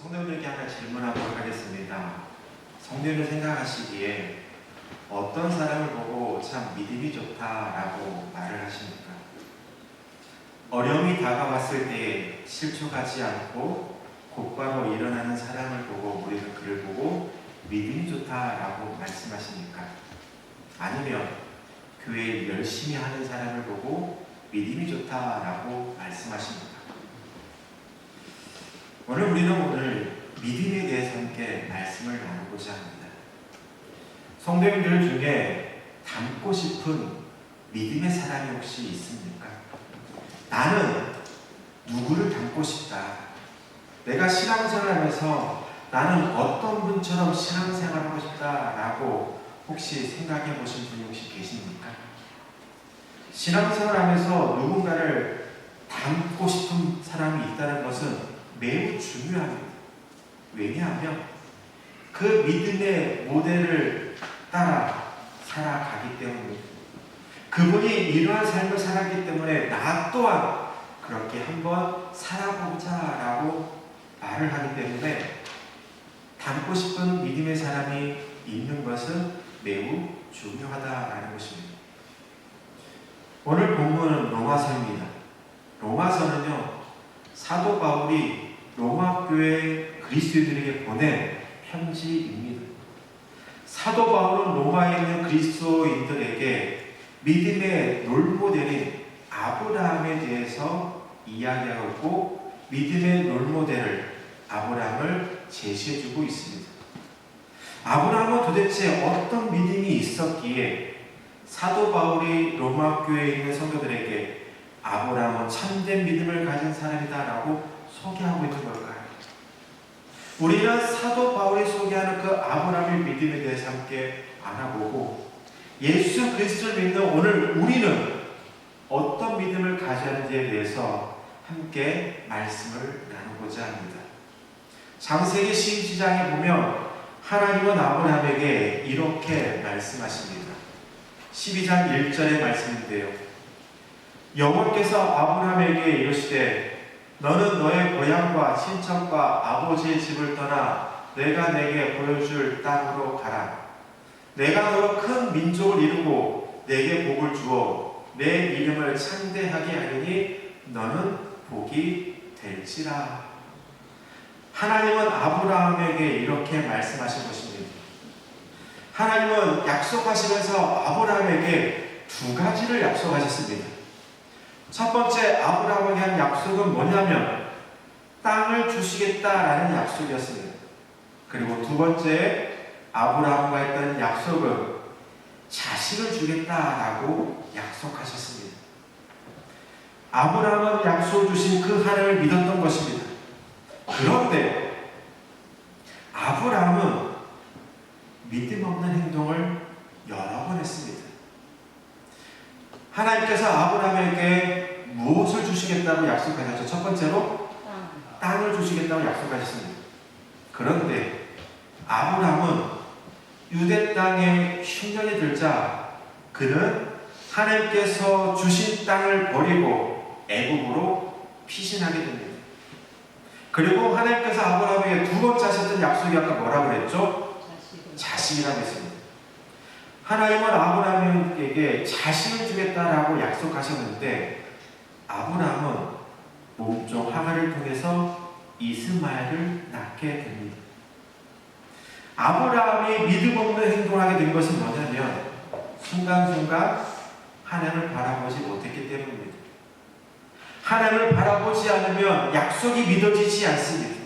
성도님들께 하나 질문하도록 하겠습니다. 성도님을 생각하시기에 어떤 사람을 보고 참 믿음이 좋다라고 말을 하십니까? 어려움이 다가왔을 때 실족하지 않고 곧바로 일어나는 사람을 보고 우리는 그를 보고 믿음이 좋다라고 말씀하십니까? 아니면 교회에 열심히 하는 사람을 보고 믿음이 좋다라고 말씀하십니까? 우리는 믿음에 대해서 함께 말씀을 나누고자 합니다. 성도님들 중에 닮고 싶은 믿음의 사람이 혹시 있습니까? 나는 누구를 닮고 싶다. 내가 신앙생활하면서 나는 어떤 분처럼 신앙생활하고 싶다라고 혹시 생각해 보신 분이 혹시 계십니까? 신앙생활하면서 누군가를 닮고 싶은 사람이 있다는 것은 매우 중요합니다. 왜냐하면 그 믿음의 모델을 따라 살아가기 때문입니다. 그분이 이러한 삶을 살았기 때문에 나 또한 그렇게 한번 살아보자라고 말을 하기 때문에 닮고 싶은 믿음의 사람이 있는 것은 매우 중요하다라는 것입니다. 오늘 본문은 로마서입니다. 로마서는요, 사도 바울이 로마 교회 그리스도인들에게 보낸 편지입니다. 사도 바울은 로마에 있는 그리스도인들에게 믿음의 롤모델인 아브라함에 대해서 이야기하고 있고 믿음의 롤모델을 아브라함을 제시해주고 있습니다. 아브라함은 도대체 어떤 믿음이 있었기에 사도 바울이 로마 교회에 있는 성도들에게 아브라함은 참된 믿음을 가진 사람이다라고 소개하고 있는 걸까요? 우리는 사도 바울이 소개하는 그 아브라함의 믿음에 대해서 함께 알아보고 예수 그리스도를 믿는 오늘 우리는 어떤 믿음을 가져야 하는지에 대해서 함께 말씀을 나누고자 합니다. 창세기 12장에 보면 하나님은 아브라함에게 이렇게 말씀하십니다. 12장 1절의 말씀인데요. 여호와께서 아브라함에게 이르시되 너는 너의 고향과 친척과 아버지의 집을 떠나 내가 내게 보여줄 땅으로 가라. 내가 너로 큰 민족을 이루고 내게 복을 주어 내 이름을 창대하게 하리니 너는 복이 될지라. 하나님은 아브라함에게 이렇게 말씀하신 것입니다. 하나님은 약속하시면서 아브라함에게 두 가지를 약속하셨습니다. 첫 번째 아브라함에게 한 약속은 뭐냐면 땅을 주시겠다라는 약속이었습니다. 그리고 두 번째 아브라함과 했던 약속은 자식을 주겠다라고 약속하셨습니다. 아브라함은 약속 주신 그 하나님을 믿었던 것입니다. 그런데 아브라함은 믿음 없는 행동을 여러 번 했습니다. 하나님께서 아브라함에게 무엇을 주시겠다고 약속하셨죠? 첫 번째로 땅을 주시겠다고 약속하셨습니다. 그런데 아브라함은 유대 땅에 흉년이 들자 그는 하나님께서 주신 땅을 버리고 애굽으로 피신하게 됩니다. 그리고 하나님께서 아브라함에게 두 번째 하셨던 약속이 아까 뭐라고 그랬죠? 자식이라고 했습니다. 하나님은 아브라함에게 자식을 주겠다라고 약속하셨는데 아브라함은 몸종 하가를 통해서 이스마엘을 낳게 됩니다. 아브라함이 믿음 없는 행동을 하게 된 것은 뭐냐면 순간순간 하나님을 바라보지 못했기 때문입니다. 하나님을 바라보지 않으면 약속이 믿어지지 않습니다.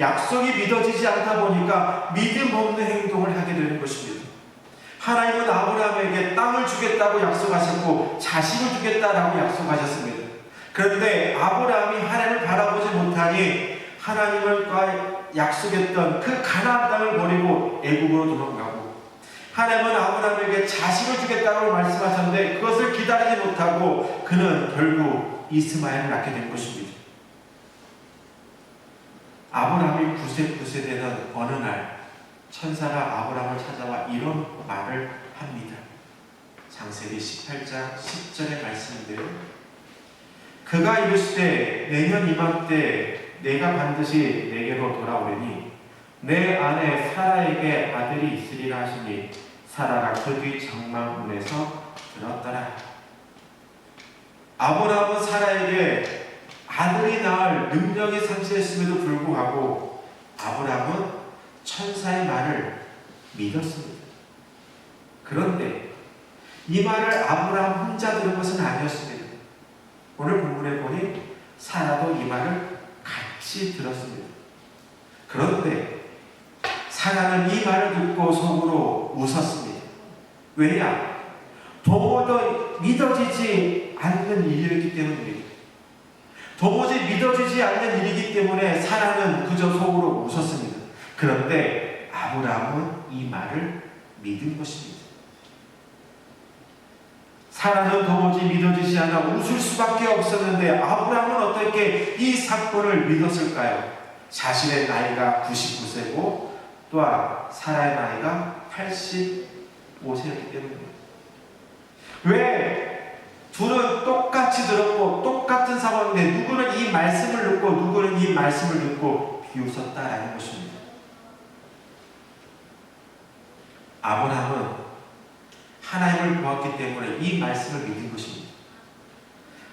약속이 믿어지지 않다 보니까 믿음 없는 행동을 하게 되는 것입니다. 하나님은 아브라함에게 땅을 주겠다고 약속하셨고 자식을 주겠다라고 약속하셨습니다. 그런데 아브라함이 하나님을 바라보지 못하니 하나님과 약속했던 그 가나안 땅을 버리고 애굽으로 도망가고 하나님은 아브라함에게 자식을 주겠다고 말씀하셨는데 그것을 기다리지 못하고 그는 결국 이스마엘을 낳게 된 것입니다. 아브라함이 9세 되던 어느 날 천사가 아브라함을 찾아와 이런 말을 합니다. 창세기 18장 10절의 말씀인데요. 그가 이르시되 내년 이맘때 내가 반드시 내게로 돌아오리니 내 아내 사라에게 아들이 있으리라 하시니 사라가 그 뒤 장막문에서 들었더라. 아브라함은 사라에게 아들이 낳을 능력이 상실했음에도 불구하고 아브라함은 천사의 말을 믿었습니다. 그런데 이 말을 아브라함 혼자 들은 것은 아니었습니다. 오늘 본문에 보니 사라도 이 말을 같이 들었습니다. 그런데 사라는 이 말을 듣고 속으로 웃었습니다. 왜냐? 도무지 믿어지지 않는 일이었기 때문입니다. 도무지 믿어지지 않는 일이기 때문에 사라는 그저 속으로 웃었습니다. 그런데 아브라함은 이 말을 믿은 것입니다. 사라는 도무지 믿어지지 않아 웃을 수밖에 없었는데 아브라함은 어떻게 이 사건을 믿었을까요? 자신의 나이가 99세고 또한 사라의 나이가 85세였기 때문입니다. 왜? 둘은 똑같이 들었고 똑같은 상황인데 누구는 이 말씀을 듣고 누구는 이 말씀을 듣고 비웃었다라는 것입니다. 아브라함은 하나님을 보았기 때문에 이 말씀을 믿은 것입니다.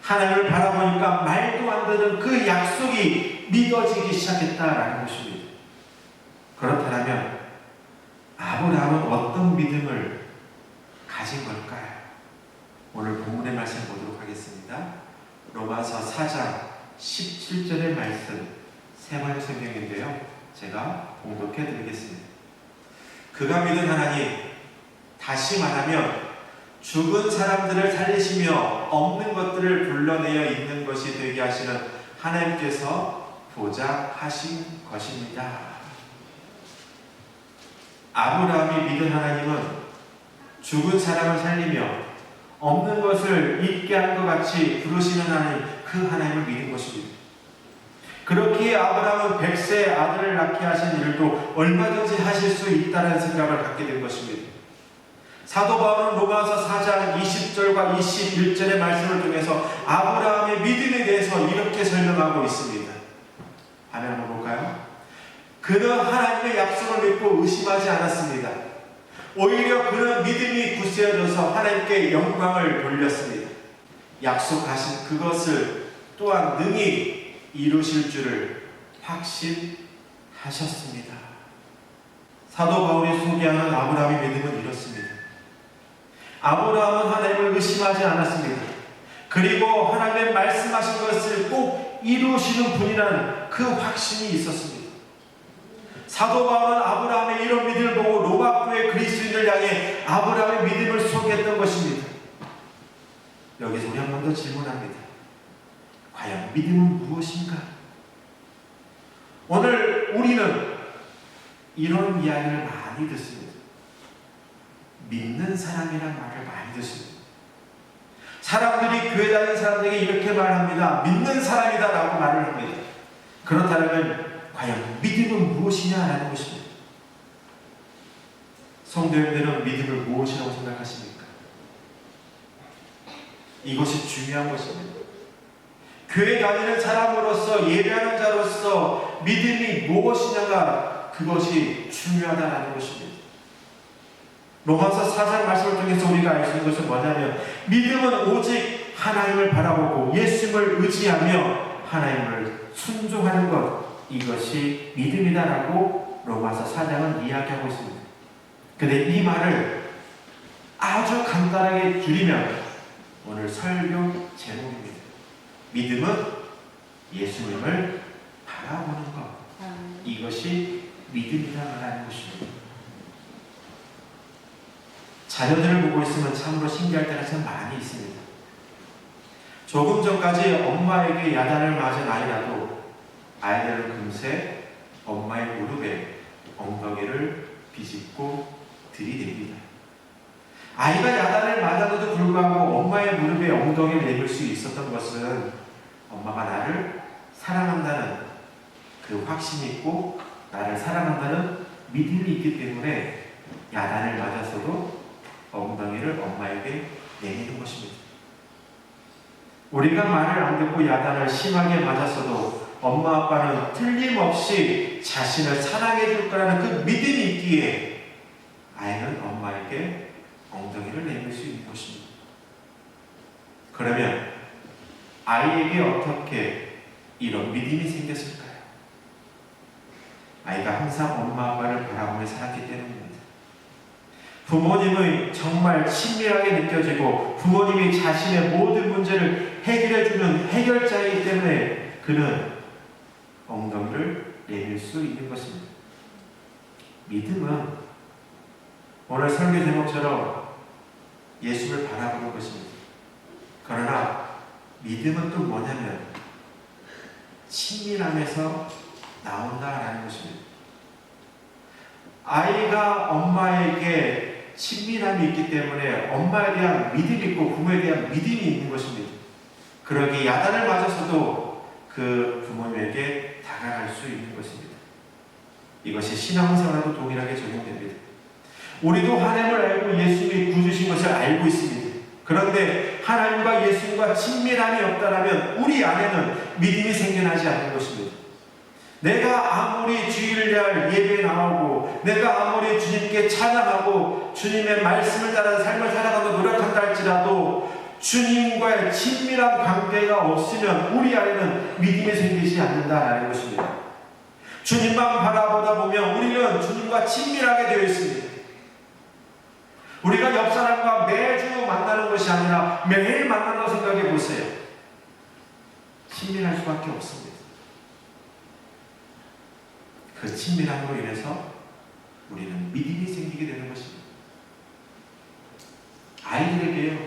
하나님을 바라보니까 말도 안 되는 그 약속이 믿어지기 시작했다라는 것입니다. 그렇다면 아브라함은 어떤 믿음을 가진 걸까요? 오늘 본문의 말씀 보도록 하겠습니다. 로마서 4장 17절의 말씀 세번 성경인데요. 제가 봉독해 드리겠습니다. 그가 믿은 하나님, 다시 말하면 죽은 사람들을 살리시며 없는 것들을 불러내어 있는 것이 되게 하시는 하나님께서 보좌하신 것입니다. 아브라함이 믿은 하나님은 죽은 사람을 살리며 없는 것을 있게 한 것 같이 부르시는 하나님, 그 하나님을 믿은 것입니다. 그렇기에 아브라함은 100세의 아들을 낳게 하신 일도 얼마든지 하실 수 있다는 생각을 갖게 된 것입니다. 사도 바울은 로마서 4장 20절과 21절의 말씀을 통해서 아브라함의 믿음에 대해서 이렇게 설명하고 있습니다. 화면 한번 볼까요? 그는 하나님의 약속을 믿고 의심하지 않았습니다. 오히려 그는 믿음이 굳세어져서 하나님께 영광을 돌렸습니다. 약속하신 그것을 또한 능히 이루실 줄을 확신하셨습니다. 사도 바울이 소개하는 아브라함의 믿음은 이렇습니다. 아브라함은 하나님을 의심하지 않았습니다. 그리고 하나님의 말씀하신 것을 꼭 이루시는 분이라는 그 확신이 있었습니다. 사도 바울은 아브라함의 이런 믿음을 보고 로마 교회 그리스도인을 향해 아브라함의 믿음을 소개했던 것입니다. 여기서 우리 한 번 더 질문합니다. 과연 믿음은 무엇인가? 오늘 우리는 이런 이야기를 많이 듣습니다. 믿는 사람이란 말을 많이 듣습니다. 사람들이 교회 다니는 사람들에게 이렇게 말합니다. 믿는 사람이다 라고 말을 합니다. 그렇다면 과연 믿음은 무엇이냐라는 것입니다. 성도님들은 믿음을 무엇이라고 생각하십니까? 이것이 중요한 것입니다. 교회 다니는 사람으로서 예배하는 자로서 믿음이 무엇이냐가 그것이 중요하다는 것입니다. 로마서 4장 말씀을 통해서 우리가 알 수 있는 것은 뭐냐면 믿음은 오직 하나님을 바라보고 예수님을 의지하며 하나님을 순종하는 것, 이것이 믿음이다라고 로마서 4장은 이야기하고 있습니다. 그런데 이 말을 아주 간단하게 줄이면 오늘 설교 제목입니다. 믿음은 예수님을 바라보는 것, 이것이 믿음이다라는 것입니다. 자녀들을 보고 있으면 참으로 신기할 때가 참 많이 있습니다. 조금 전까지 엄마에게 야단을 맞은 아이라도 아이들은 금세 엄마의 무릎에 엉덩이를 비집고 들이댑니다. 아이가 야단을 맞아도 불구하고 엄마의 무릎에 엉덩이를 내밀 수 있었던 것은 엄마가 나를 사랑한다는 그 확신이 있고 나를 사랑한다는 믿음이 있기 때문에 야단을 맞아서도 엉덩이를 엄마에게 내미는 것입니다. 우리가 말을 안 듣고 야단을 심하게 맞았어도 엄마 아빠는 틀림없이 자신을 사랑해 줄 거라는 그 믿음이 있기에 아이는 엄마에게 엉덩이를 내밀 수 있는 것입니다. 그러면 아이에게 어떻게 이런 믿음이 생겼을까요? 아이가 항상 엄마 아빠를 바라보며 살았기 때문입니다. 부모님의 정말 친밀하게 느껴지고 부모님이 자신의 모든 문제를 해결해주는 해결자이기 때문에 그는 엉덩이를 내밀 수 있는 것입니다. 믿음은 오늘 설교 제목처럼 예수를 바라보는 것입니다. 그러나 믿음은 또 뭐냐면 친밀함에서 나온다라는 것입니다. 아이가 엄마에게 친밀함이 있기 때문에 엄마에 대한 믿음이 있고 부모에 대한 믿음이 있는 것입니다. 그러기에 야단을 맞아서도 그 부모님에게 다가갈 수 있는 것입니다. 이것이 신앙생활에도 동일하게 적용됩니다. 우리도 하나님을 알고 예수님이 구주신 것을 알고 있습니다. 그런데 하나님과 예수님과 친밀함이 없다면 우리 안에는 믿음이 생겨나지 않는 것입니다. 내가 아무리 주일날 예배에 나오고 내가 아무리 주님께 찬양하고 주님의 말씀을 따라 삶을 살아가고 노력한다 할지라도 주님과의 친밀한 관계가 없으면 우리 안에는 믿음이 생기지 않는다라는 것입니다. 주님만 바라보다 보면 우리는 주님과 친밀하게 되어 있습니다. 우리가 옆 사람과 매주 만나는 것이 아니라 매일 만난다고 생각해 보세요. 친밀할 수밖에 없습니다. 그 친밀함으로 인해서 우리는 믿음이 생기게 되는 것입니다. 아이들에게요,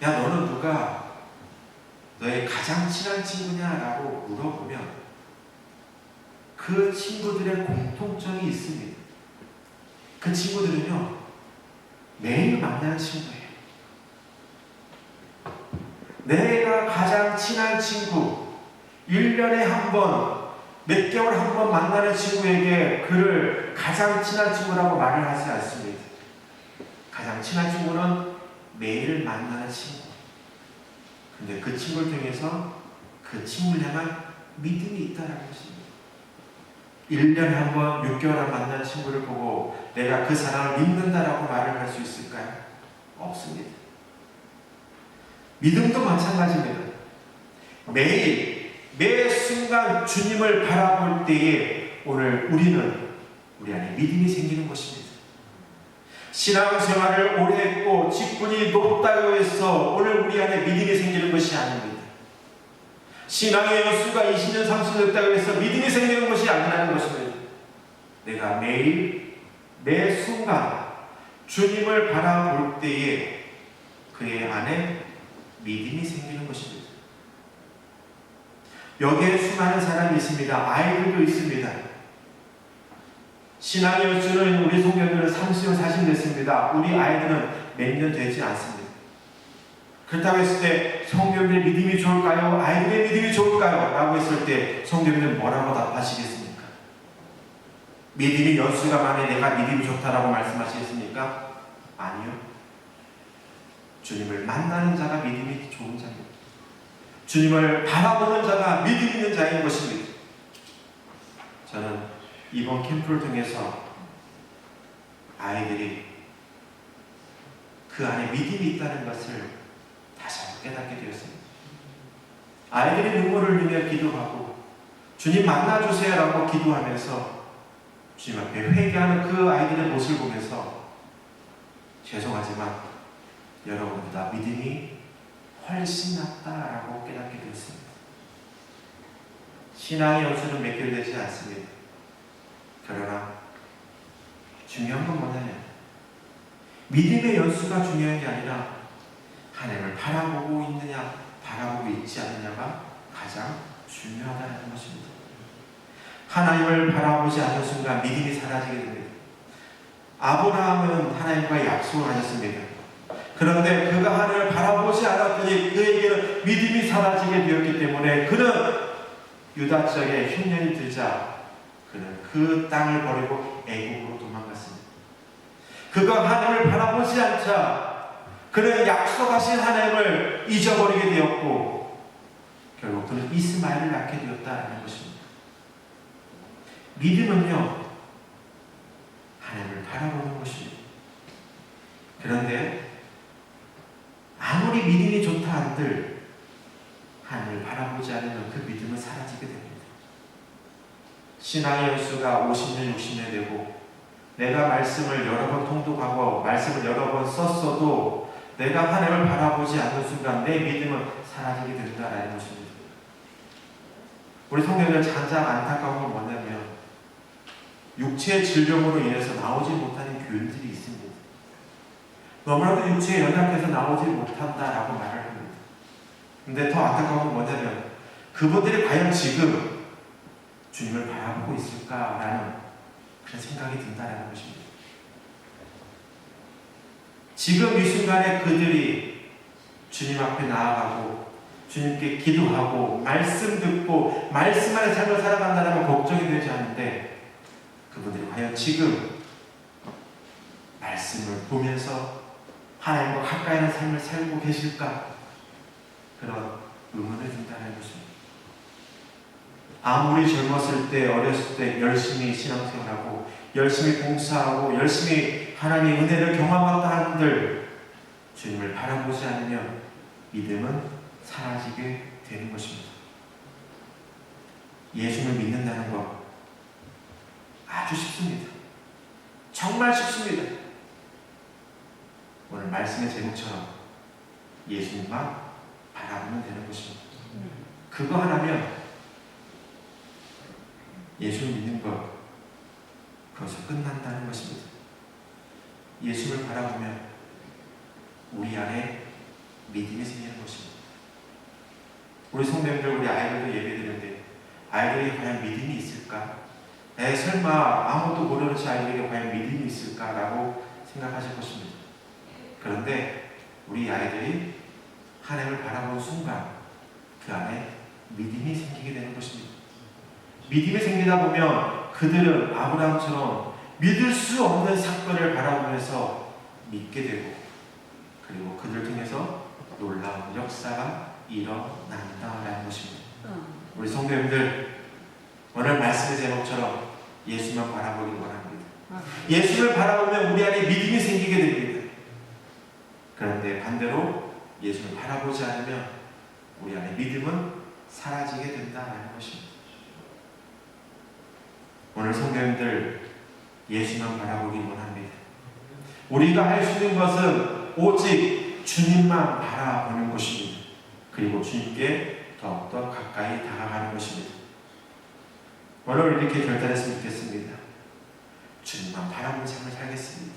야 너는 누가 너의 가장 친한 친구냐라고 물어보면 그 친구들의 공통점이 있습니다. 그 친구들은요 매일 만나는 친구예요. 내가 가장 친한 친구, 1년에 한 번, 몇 개월 한 번 만나는 친구에게 그를 가장 친한 친구라고 말을 하지 않습니다. 가장 친한 친구는 매일 만나는 친구. 근데 그 친구를 통해서 그 친구를 향한 믿음이 있다는 것입니다. 1년에 한 번, 6개월에 한 번 만나는 친구를 보고 내가 그 사람을 믿는다라고 말을 할 수 있을까요? 없습니다. 믿음도 마찬가지입니다. 매일, 매 순간 주님을 바라볼 때에 오늘 우리는 우리 안에 믿음이 생기는 것입니다. 신앙생활을 오래 했고 직분이 높다고 해서 오늘 우리 안에 믿음이 생기는 것이 아닙니다. 신앙의 연수가 20년, 30년 됐다고 해서 믿음이 생기는 것이 아니라는 것입니다. 내가 매일, 매 순간 주님을 바라볼 때에 그의 안에 믿음이 생기는 것입니다. 여기에 수많은 사람이 있습니다. 아이들도 있습니다. 신앙의 연수는 우리 성도들은 30년, 40년 됐습니다. 우리 아이들은 몇 년 되지 않습니다. 그렇다고 했을 때 성도들의 믿음이 좋을까요? 아이들의 믿음이 좋을까요? 라고 했을 때 성도들은 뭐라고 답하시겠습니까? 믿음이 연수가 많이 내가 믿음이 좋다라고 말씀하시겠습니까? 아니요. 주님을 만나는 자가 믿음이 좋은 자입니다. 주님을 바라보는 자가 믿음 있는 자인 것입니다. 저는 이번 캠프를 통해서 아이들이 그 안에 믿음이 있다는 것을 다시 한번 깨닫게 되었습니다. 아이들이 눈물을 흘리며 기도하고 주님 만나주세요 라고 기도하면서 주님 앞에 회개하는 그 아이들의 모습을 보면서 죄송하지만 여러분보다 믿음이 훨씬 낫다라고 깨닫게 되었습니다. 신앙의 연수는 몇 개월 되지 않습니다. 그러나 중요한 건 뭐냐면 믿음의 연수가 중요한 게 아니라 하나님을 바라보고 있느냐 바라보고 있지 않느냐가 가장 중요하다는 것입니다. 하나님을 바라보지 않는 순간 믿음이 사라지게 됩니다. 아브라함은 하나님과 약속을 하셨습니다. 그런데 그가 하나님을 바라보지 않았더니 그에게는 믿음이 사라지게 되었기 때문에 그는 유다 지역에 흉년이 들자 그는 그 땅을 버리고 애국으로 도망갔습니다. 그가 하나님을 바라보지 않자 그는 약속하신 하나님을 잊어버리게 되었고 결국 그는 이스마엘을 낳게 되었다는 것입니다. 믿음은요, 하나님을 바라보는 것입니다. 그런데 아무리 믿음이 좋다 한들 하나님을 바라보지 않으면 그 믿음은 사라지게 됩니다. 신앙의 연수가 50년, 60년 되고 내가 말씀을 여러 번 통독하고 말씀을 여러 번 썼어도 내가 하나님을 바라보지 않는 순간 내 믿음은 사라지게 된다는 것입니다. 우리 성도님들 가장 안타까운 건 뭐냐면 육체의 질병으로 인해서 나오지 못하는 교인들이 있습니다. 너무나도 육체에 연약해서 나오지 못한다라고 말을 합니다. 근데 더 안타까운 건 뭐냐면 그분들이 과연 지금 주님을 바라보고 있을까라는 그런 생각이 든다는 것입니다. 지금 이 순간에 그들이 주님 앞에 나아가고 주님께 기도하고 말씀 듣고 말씀 안에 삶을 살아간다는 걱정이 되지 않는데 그분들이 과연 지금 말씀을 보면서 하나님과 가까이 하는 삶을 살고 계실까? 그런 의문을 든다는 것입니다. 아무리 젊었을 때, 어렸을 때 열심히 신앙생활하고 열심히 봉사하고 열심히 하나님의 은혜를 경험한다 한들 주님을 바라보지 않으면 믿음은 사라지게 되는 것입니다. 예수를 믿는다는 것 아주 쉽습니다. 정말 쉽습니다. 오늘 말씀의 제목처럼 예수님만 바라보면 되는 것입니다. 그거 하나면 예수를 믿는 것 그것을 끝난다는 것입니다. 예수를 바라보면 우리 안에 믿음이 생기는 것입니다. 우리 성도님들, 우리 아이들도 예배드리는데 아이들이 과연 믿음이 있을까? 설마 아무것도 모르는 아이들에게 과연 믿음이 있을까라고 생각하실 것입니다. 그런데 우리 아이들이 하나님을 바라보는 순간 그 안에 믿음이 생기게 되는 것입니다. 믿음이 생기다 보면 그들은 아브라함처럼 믿을 수 없는 사건을 바라보면서 믿게 되고 그리고 그들 통해서 놀라운 역사가 일어난다는 것입니다. 우리 성도님들 오늘 말씀의 제목처럼 예수만 바라보길 원합니다. 예수를 바라보면 우리 안에 믿음이 생기게 됩니다. 그런데 반대로 예수를 바라보지 않으면 우리 안에 믿음은 사라지게 된다는 것입니다. 오늘 성도님들 예수만 바라보길 원합니다. 우리가 할 수 있는 것은 오직 주님만 바라보는 것입니다. 그리고 주님께 더욱더 가까이 다가가는 것입니다. 오늘 이렇게 결단했으면 좋겠습니다. 주님만 바라보는 삶을 살겠습니다.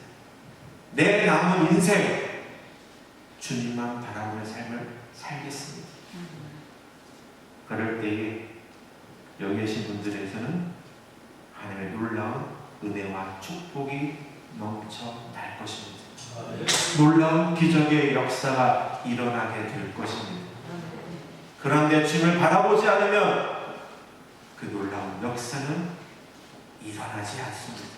내 남은 인생 주님만 바라보는 삶을 살겠습니다. 그럴 때에 여기 계신 분들에서는 하나님의 놀라운 은혜와 축복이 넘쳐날 것입니다. 놀라운 기적의 역사가 일어나게 될 것입니다. 그런데 주님을 바라보지 않으면 그 놀라운 역사는 일어나지 않습니다.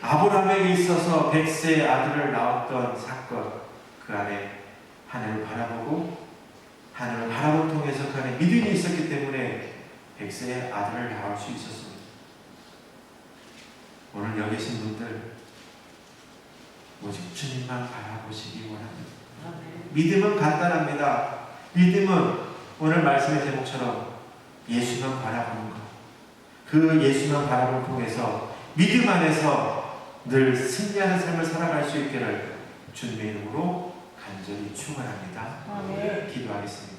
아브라함에게 있어서 100세의 아들을 낳았던 사건, 그 안에 하나님을 바라보고 하나님을 바라보는 통해서 그 안에 믿음이 있었기 때문에 100세의 아들을 낳을 수 있었습니다. 오늘 여기 계신 분들 오직 주님만 바라보시기 원합니다. 믿음은 간단합니다. 믿음은 오늘 말씀의 제목처럼 예수만 바라보는 것, 그 예수만 바라보는 통해서 믿음 안에서 늘 승리하는 삶을 살아갈 수 있기를 주님의 이름으로 간절히 축원합니다. 기도하겠습니다.